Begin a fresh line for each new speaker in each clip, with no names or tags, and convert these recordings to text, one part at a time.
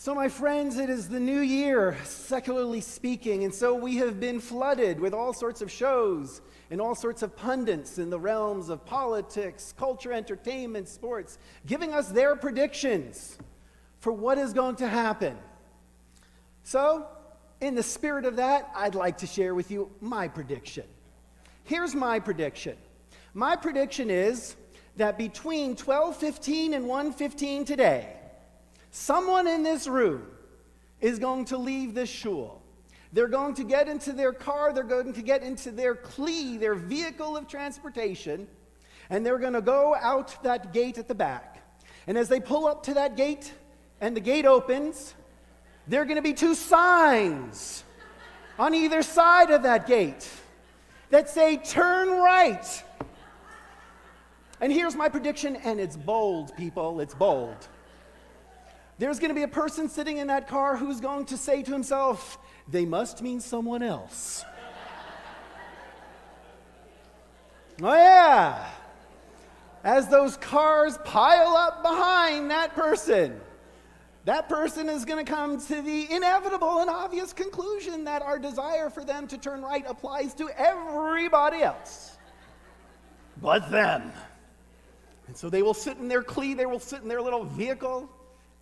So, my friends, it is the new year, secularly speaking, and so we have been flooded with all sorts of shows and all sorts of pundits in the realms of politics, culture, entertainment, sports, giving us their predictions for what is going to happen. So, in the spirit of that, I'd like to share with you my prediction. Here's my prediction. My prediction is that between 12:15 and 1:15 today, someone in this room is going to leave this shul. They're going to get into their car, they're going to get into their kli, their vehicle of transportation, and they're going to go out that gate at the back. And as they pull up to that gate, and the gate opens, there are going to be two signs on either side of that gate that say, "Turn right." And here's my prediction, and it's bold, people, it's bold. There's going to be a person sitting in that car who's going to say to himself, "They must mean someone else." Oh yeah. As those cars pile up behind that person is going to come to the inevitable and obvious conclusion that our desire for them to turn right applies to everybody else but them. And so they will sit in their kli, they will sit in their little vehicle,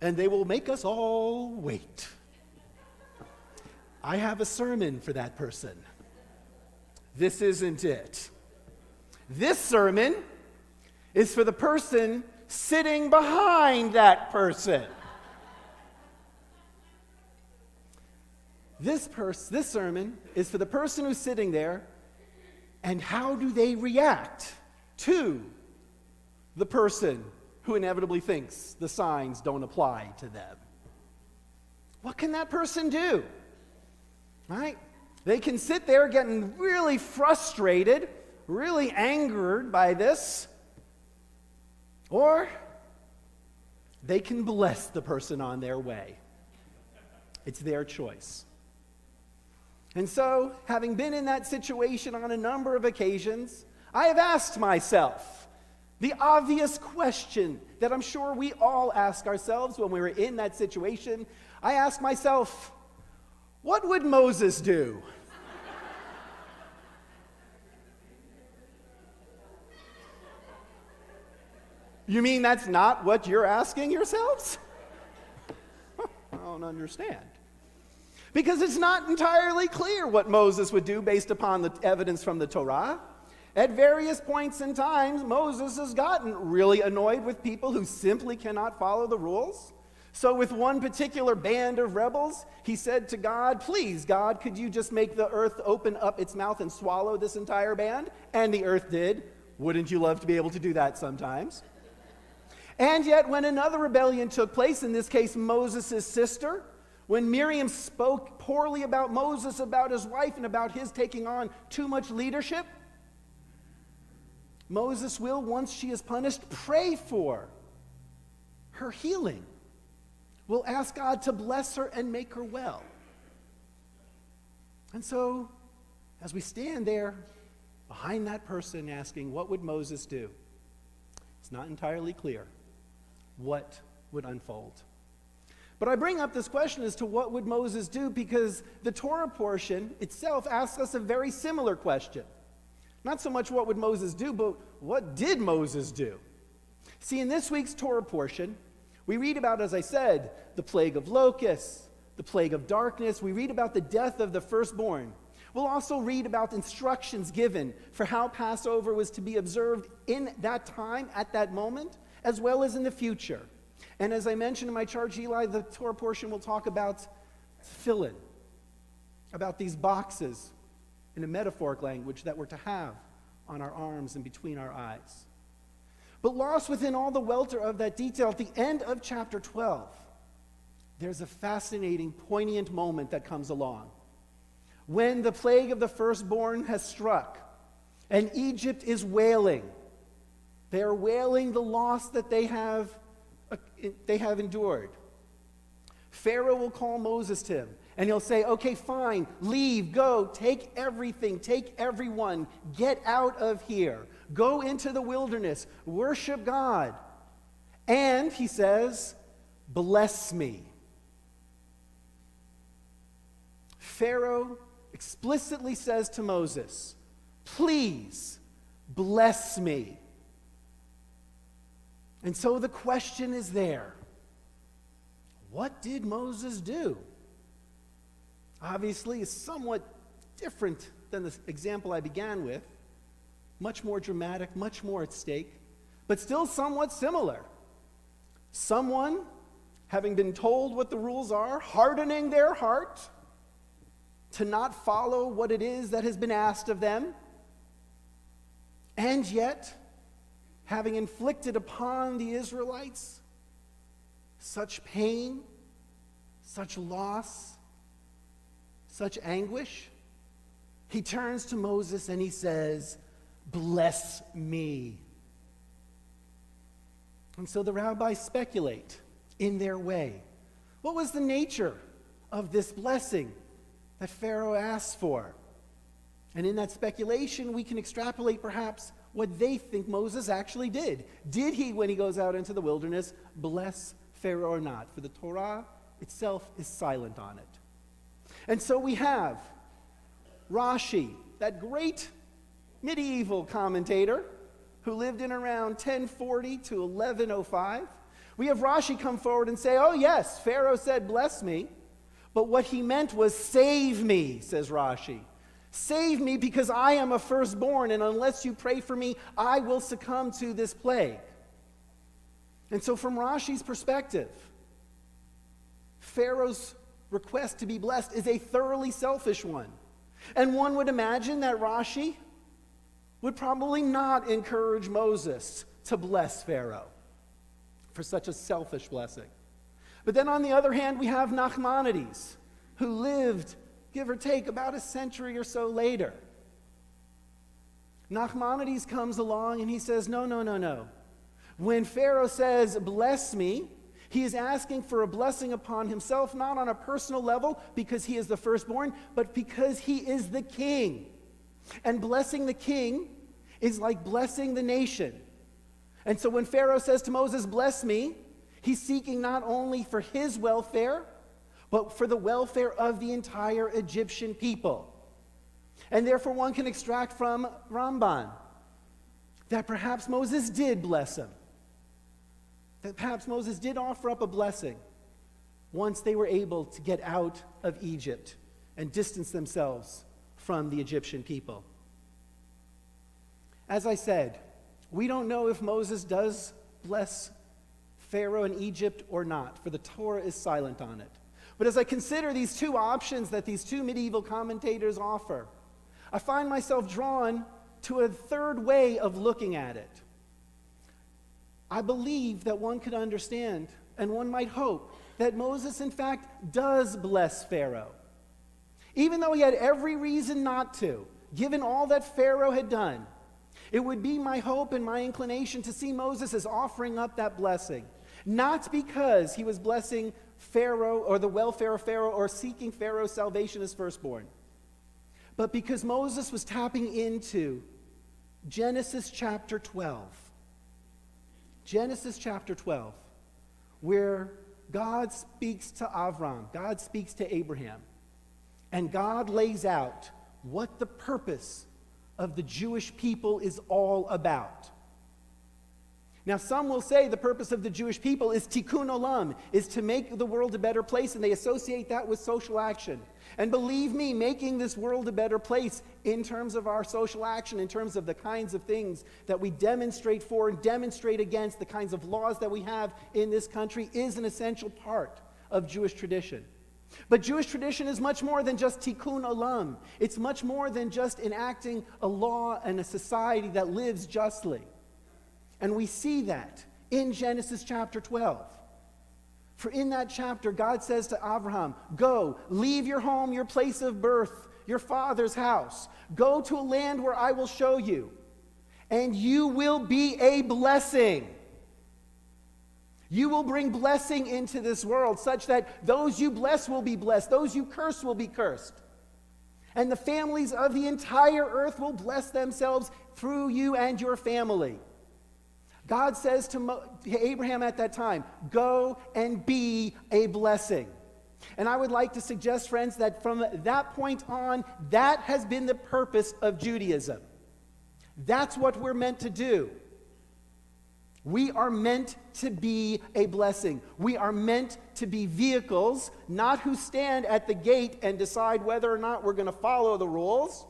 and they will make us all wait. I have a sermon for that person. This isn't it. This sermon is for the person sitting behind that person. This sermon is for the person who's sitting there, and how do they react to the person who inevitably thinks the signs don't apply to them? What can that person do? Right? They can sit there getting really frustrated, really angered by this, or they can bless the person on their way. It's their choice. And so, having been in that situation on a number of occasions, I have asked myself the obvious question that I'm sure we all ask ourselves when we were in that situation. I asked myself, what would Moses do? You mean that's not what you're asking yourselves? I don't understand. Because it's not entirely clear what Moses would do based upon the evidence from the Torah. At various points in time, Moses has gotten really annoyed with people who simply cannot follow the rules. So with one particular band of rebels, he said to God, "Please, God, could you just make the earth open up its mouth and swallow this entire band?" And the earth did. Wouldn't you love to be able to do that sometimes? And yet when another rebellion took place, in this case Moses' sister, when Miriam spoke poorly about Moses, about his wife, and about his taking on too much leadership, Moses will, once she is punished, pray for her healing. Will ask God to bless her and make her well. And so, as we stand there behind that person asking, what would Moses do? It's not entirely clear what would unfold. But I bring up this question as to what would Moses do because the Torah portion itself asks us a very similar question. Not so much what would Moses do, but what did Moses do? See, in this week's Torah portion, we read about, as I said, the plague of locusts, the plague of darkness. We read about the death of the firstborn. We'll also read about instructions given for how Passover was to be observed in that time, at that moment, as well as in the future. And as I mentioned in my charge, Eli, the Torah portion will talk about tefillin, about these boxes in a metaphoric language that we're to have on our arms and between our eyes. But lost within all the welter of that detail, at the end of chapter 12, there's a fascinating, poignant moment that comes along. When the plague of the firstborn has struck, and Egypt is wailing. They are wailing the loss that they have endured. Pharaoh will call Moses to him, and he'll say, "Okay, fine, leave, go, take everything, take everyone, get out of here. Go into the wilderness, worship God. And," he says, "bless me." Pharaoh explicitly says to Moses, "Please bless me." And so the question is there. What did Moses do? Obviously, it's somewhat different than the example I began with. Much more dramatic, much more at stake, but still somewhat similar. Someone, having been told what the rules are, hardening their heart to not follow what it is that has been asked of them, and yet having inflicted upon the Israelites such pain, such loss, such anguish, he turns to Moses and he says, "Bless me." And so the rabbis speculate in their way. What was the nature of this blessing that Pharaoh asked for? And in that speculation, we can extrapolate perhaps what they think Moses actually did. Did he, when he goes out into the wilderness, bless Pharaoh or not? For the Torah itself is silent on it. And so we have Rashi, that great medieval commentator who lived in around 1040 to 1105. We have Rashi come forward and say, "Oh yes, Pharaoh said, 'Bless me,' but what he meant was 'save me,'" says Rashi. "Save me because I am a firstborn, and unless you pray for me, I will succumb to this plague." And so from Rashi's perspective, Pharaoh's request to be blessed is a thoroughly selfish one. And one would imagine that Rashi would probably not encourage Moses to bless Pharaoh for such a selfish blessing. But then on the other hand, we have Nachmanides, who lived, give or take, about a century or so later. Nachmanides comes along and he says, no. When Pharaoh says, "Bless me," he is asking for a blessing upon himself, not on a personal level because he is the firstborn, but because he is the king. And blessing the king is like blessing the nation. And so when Pharaoh says to Moses, "Bless me," he's seeking not only for his welfare, but for the welfare of the entire Egyptian people. And therefore one can extract from Ramban that perhaps Moses did bless him. That perhaps Moses did offer up a blessing once they were able to get out of Egypt and distance themselves from the Egyptian people. As I said, we don't know if Moses does bless Pharaoh in Egypt or not, for the Torah is silent on it. But as I consider these two options that these two medieval commentators offer, I find myself drawn to a third way of looking at it. I believe that one could understand, and one might hope, that Moses in fact does bless Pharaoh. Even though he had every reason not to, given all that Pharaoh had done, it would be my hope and my inclination to see Moses as offering up that blessing, not because he was blessing Pharaoh or the welfare of Pharaoh or seeking Pharaoh's salvation as firstborn, but because Moses was tapping into Genesis chapter 12. Genesis chapter 12, where God speaks to Avram, God speaks to Abraham, and God lays out what the purpose of the Jewish people is all about. Now, some will say the purpose of the Jewish people is tikkun olam, is to make the world a better place, and they associate that with social action. And believe me, making this world a better place in terms of our social action, in terms of the kinds of things that we demonstrate for and demonstrate against, the kinds of laws that we have in this country, is an essential part of Jewish tradition. But Jewish tradition is much more than just tikkun olam. It's much more than just enacting a law and a society that lives justly. And we see that in Genesis chapter 12. For in that chapter, God says to Abraham, "Go, leave your home, your place of birth, your father's house. Go to a land where I will show you, and you will be a blessing. You will bring blessing into this world such that those you bless will be blessed, those you curse will be cursed. And the families of the entire earth will bless themselves through you and your family." God says to Abraham at that time, "Go and be a blessing." And I would like to suggest, friends, that from that point on, that has been the purpose of Judaism. That's what we're meant to do. We are meant to be a blessing. We are meant to be vehicles, not who stand at the gate and decide whether or not we're going to follow the rules,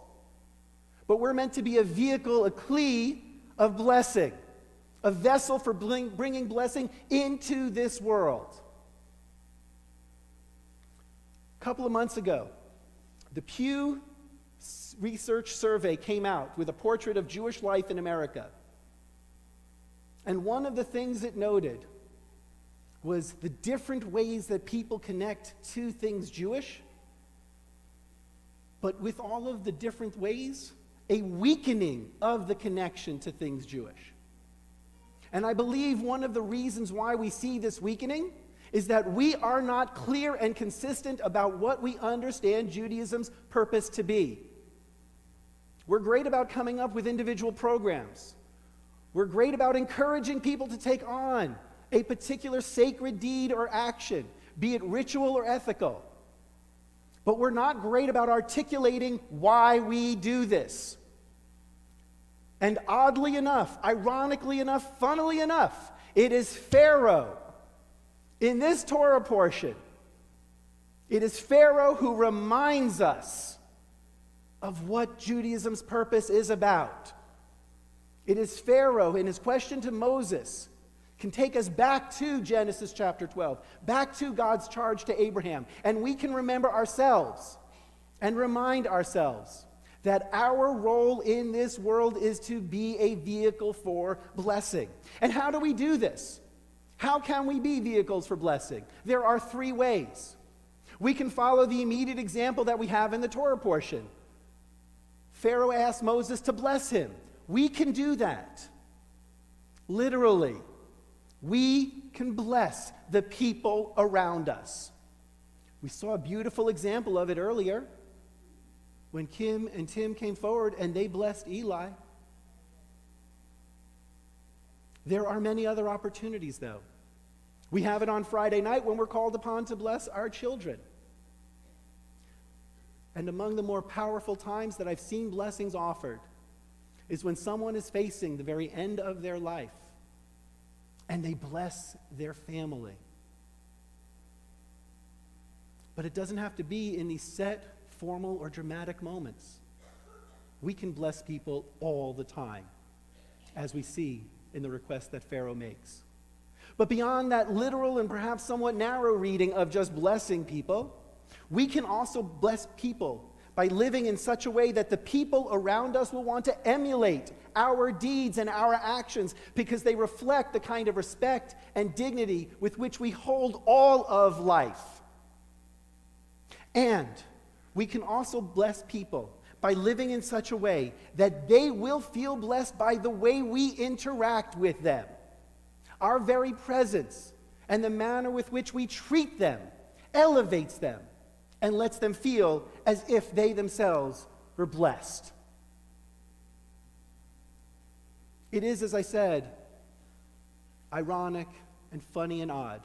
but we're meant to be a vehicle, a kli of blessing, a vessel for bringing blessing into this world. A couple of months ago, the Pew Research Survey came out with a portrait of Jewish life in America. And one of the things it noted was the different ways that people connect to things Jewish, but with all of the different ways, a weakening of the connection to things Jewish. And I believe one of the reasons why we see this weakening is that we are not clear and consistent about what we understand Judaism's purpose to be. We're great about coming up with individual programs. We're great about encouraging people to take on a particular sacred deed or action, be it ritual or ethical. But we're not great about articulating why we do this. And oddly enough, ironically enough, funnily enough, it is Pharaoh in this Torah portion. It is Pharaoh who reminds us of what Judaism's purpose is about. It is Pharaoh in his question to Moses can take us back to Genesis chapter 12, back to God's charge to Abraham, and we can remember ourselves and remind ourselves that our role in this world is to be a vehicle for blessing. And how do we do this? How can we be vehicles for blessing? There are three ways. We can follow the immediate example that we have in the Torah portion. Pharaoh asked Moses to bless him. We can do that. Literally, we can bless the people around us. We saw a beautiful example of it earlier when Kim and Tim came forward and they blessed Eli. There are many other opportunities, though. We have it on Friday night when we're called upon to bless our children. And among the more powerful times that I've seen blessings offered is when someone is facing the very end of their life and they bless their family. But it doesn't have to be in these set, formal, or dramatic moments. We can bless people all the time, as we see in the request that Pharaoh makes. But beyond that literal and perhaps somewhat narrow reading of just blessing people, we can also bless people by living in such a way that the people around us will want to emulate our deeds and our actions because they reflect the kind of respect and dignity with which we hold all of life. And we can also bless people by living in such a way that they will feel blessed by the way we interact with them. Our very presence and the manner with which we treat them elevates them and lets them feel as if they themselves were blessed. It is, as I said, ironic and funny and odd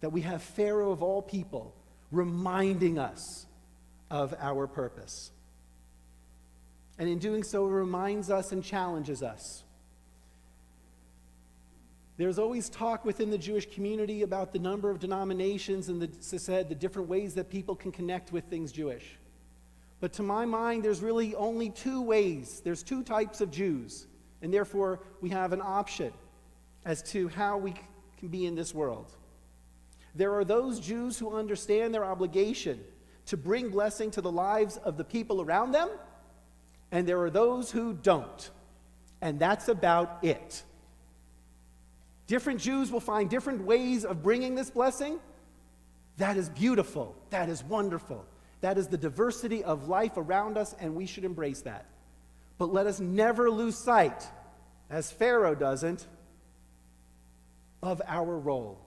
that we have Pharaoh of all people reminding us of our purpose. And in doing so, it reminds us and challenges us. There's always talk within the Jewish community about the number of denominations and the different ways that people can connect with things Jewish. But to my mind, there's really only two ways. There's two types of Jews, and therefore we have an option as to how we can be in this world. There are those Jews who understand their obligation to bring blessing to the lives of the people around them, and there are those who don't. And that's about it. Different Jews will find different ways of bringing this blessing. That is beautiful. That is wonderful. That is the diversity of life around us, and we should embrace that. But let us never lose sight, as Pharaoh doesn't, of our role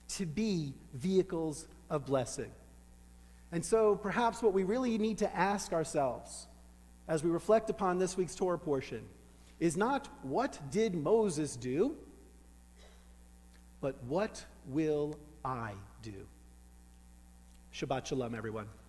to be vehicles of blessing. And so perhaps what we really need to ask ourselves as we reflect upon this week's Torah portion is not what did Moses do, but what will I do? Shabbat Shalom, everyone.